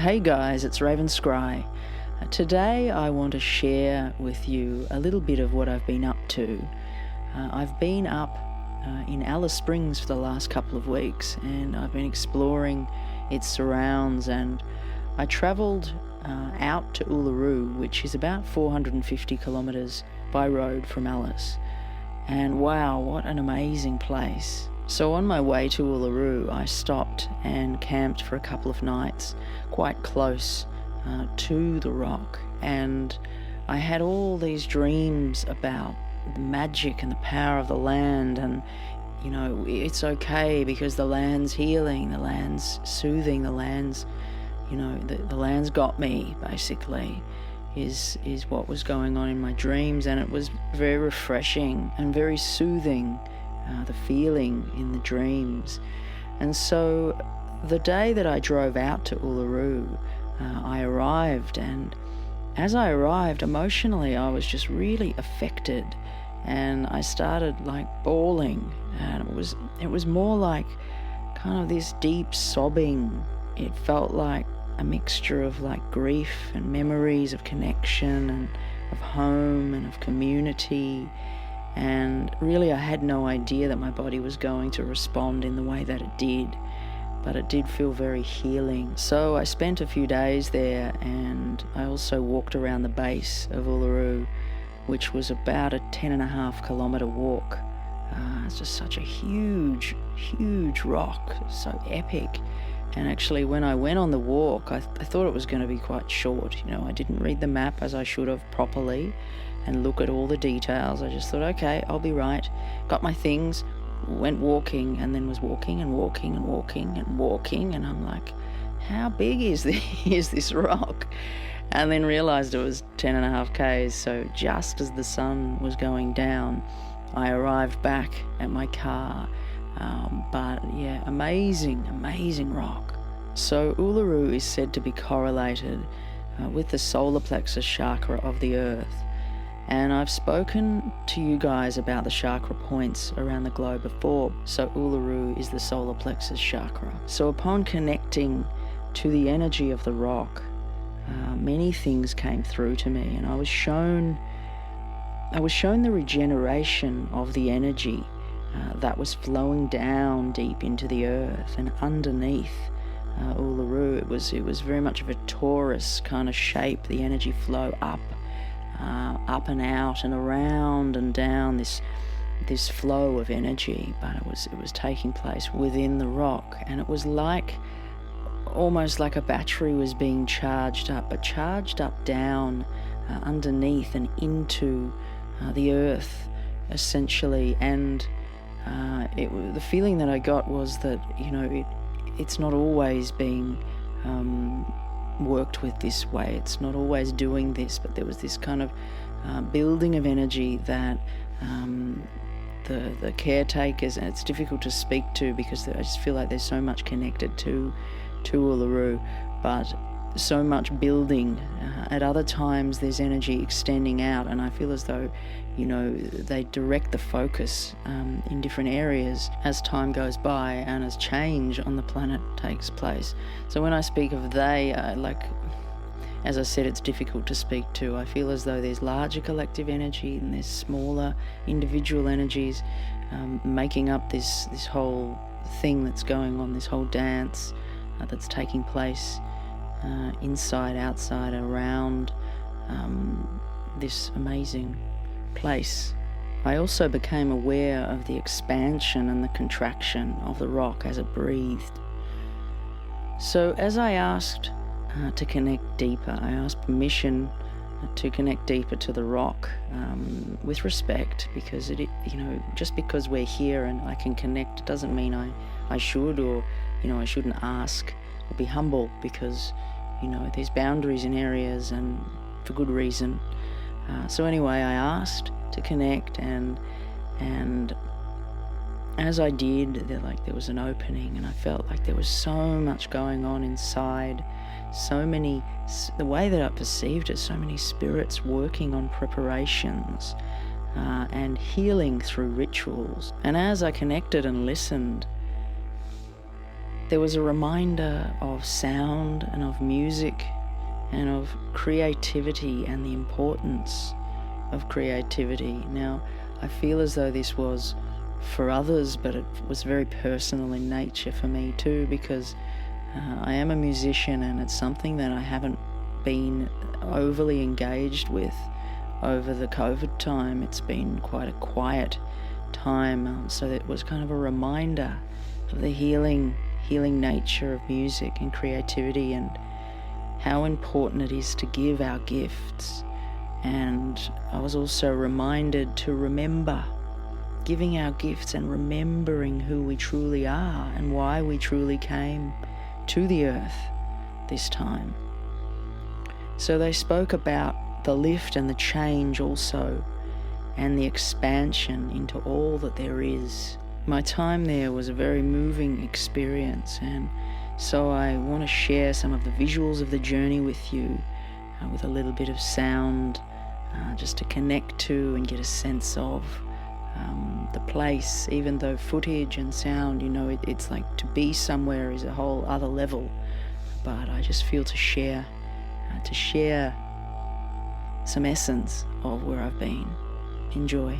Hey guys, it's Raven Scry. Today I want to share with you a little bit of what I've been up to. I've been up in Alice Springs for the last couple of weeks, and I've been exploring its surrounds, and I travelled out to Uluru, which is about 450 kilometres by road from Alice. And wow, what an amazing place. So on my way to Uluru, I stopped and camped for a couple of nights quite close to the rock, and I had all these dreams about the magic and the power of the land, and you know, it's okay because the land's healing, the land's soothing, the land's, you know, the land's got me, basically, is what was going on in my dreams. And it was very refreshing and very soothing, the feeling in the dreams. And so the day that I drove out to Uluru, I arrived, and as I arrived, emotionally I was just really affected, and I started like bawling, and it was more like kind of this deep sobbing. It felt like a mixture of like grief and memories of connection and of home and of community. And really I had no idea that my body was going to respond in the way that it did, but it did feel very healing. So I spent a few days there, and I also walked around the base of Uluru, which was about a 10.5 kilometre walk. It's just such a huge rock, so epic. And actually when I went on the walk, I thought it was going to be quite short. You know, I didn't read the map as I should have properly and look at all the details. I just thought, okay, I'll be right. Got my things, went walking, and then was walking and walking and walking and walking, and I'm like, how big is this rock? And then realised it was 10.5 k's, so just as the sun was going down, I arrived back at my car. But yeah, amazing rock. So Uluru is said to be correlated with the solar plexus chakra of the earth. And I've spoken to you guys about the chakra points around the globe before. So Uluru is the solar plexus chakra. So upon connecting to the energy of the rock, many things came through to me, and I was shown the regeneration of the energy that was flowing down deep into the earth and underneath Uluru. It was very much of a torus kind of shape. The energy flow up and out and around and down, this flow of energy, but it was taking place within the rock, and it was like almost like a battery was being charged up, but charged up down underneath and into the earth, essentially. And the feeling that I got was that, you know, it's not always being worked with this way. It's not always doing this, but there was this kind of building of energy that the caretakers, and it's difficult to speak to because I just feel like there's so much connected to Uluru, but so much building. At other times there's energy extending out, and I feel as though, you know, they direct the focus in different areas as time goes by and as change on the planet takes place. So when I speak of they, as I said, it's difficult to speak to. I feel as though there's larger collective energy and there's smaller individual energies making up this whole thing that's going on, this whole dance that's taking place inside, outside, around this amazing place. I also became aware of the expansion and the contraction of the rock as it breathed. So as I asked to connect deeper, I asked permission to connect deeper to the rock with respect, because it, you know, just because we're here and I can connect, it doesn't mean I should, or, you know, I shouldn't ask or be humble, because, you know, there's boundaries in areas, and for good reason. So anyway, I asked to connect, and as I did, there was an opening, and I felt like there was so much going on inside, the way that I perceived it, so many spirits working on preparations and healing through rituals. And as I connected and listened, there was a reminder of sound and of music and of creativity and the importance of creativity. Now, I feel as though this was for others, but it was very personal in nature for me too, because I am a musician and it's something that I haven't been overly engaged with over the COVID time. It's been quite a quiet time, so it was kind of a reminder of the healing nature of music and creativity, and how important it is to give our gifts. And I was also reminded to remember giving our gifts and remembering who we truly are and why we truly came to the earth this time. So they spoke about the lift and the change also, and the expansion into all that there is. My time there was a very moving experience, and so I want to share some of the visuals of the journey with you, with a little bit of sound, just to connect to and get a sense of the place. Even though footage and sound, it's like to be somewhere is a whole other level, but I just feel to share some essence of where I've been. Enjoy.